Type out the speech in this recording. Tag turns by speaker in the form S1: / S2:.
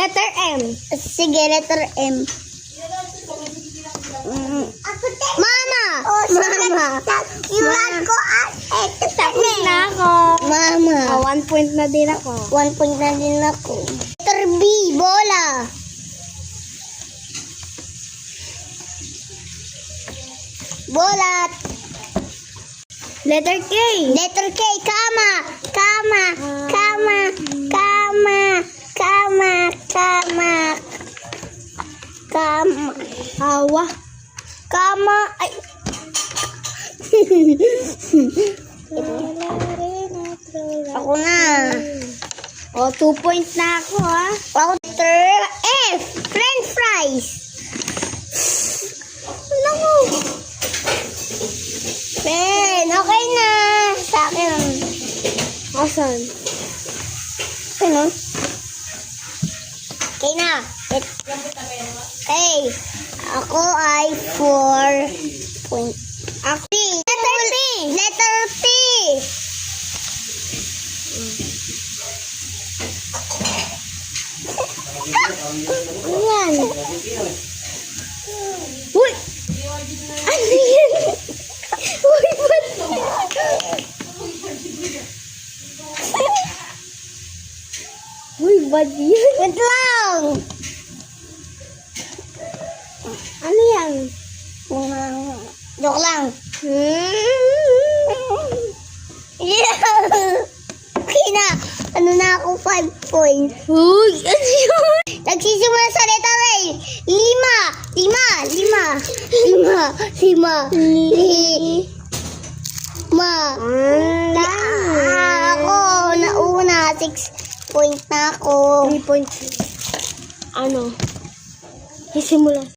S1: Letter M.
S2: Sige, letter M. Mama! Mama! Iwan ko
S1: Tapos na ako.
S2: Mama!
S1: 1 point na din ako.
S2: 1 point na din ako. Letter B, bola. Bola.
S1: Letter K.
S2: Letter K, kama. Kama. Kama. Kama. Kama. Kama. Kama.
S1: Hawa.
S2: Kama. Ay. Ako na.
S1: O, 2 points na ako, ha?
S2: Ako, letter F. French fries. Naku. Ben, okay na. Sa akin.
S1: Asan?
S2: Ano? Okay na. Okay. Ako ay 4 point. Ako. Letter P. Letter P.
S1: Ano yan? Uy! Ano yan? Uy, ba't? Uy, ba't yan?
S2: Wait lang.
S1: Ano yan?
S2: Joke lang. Yeah. Okay na. Ano na ako? 5 points.
S1: Uy, ano yun?
S2: Nagsisimula sa letter A. 5. 5. Ako, nauna. 6 point na ako.
S1: 3 points. Ano? Isimula.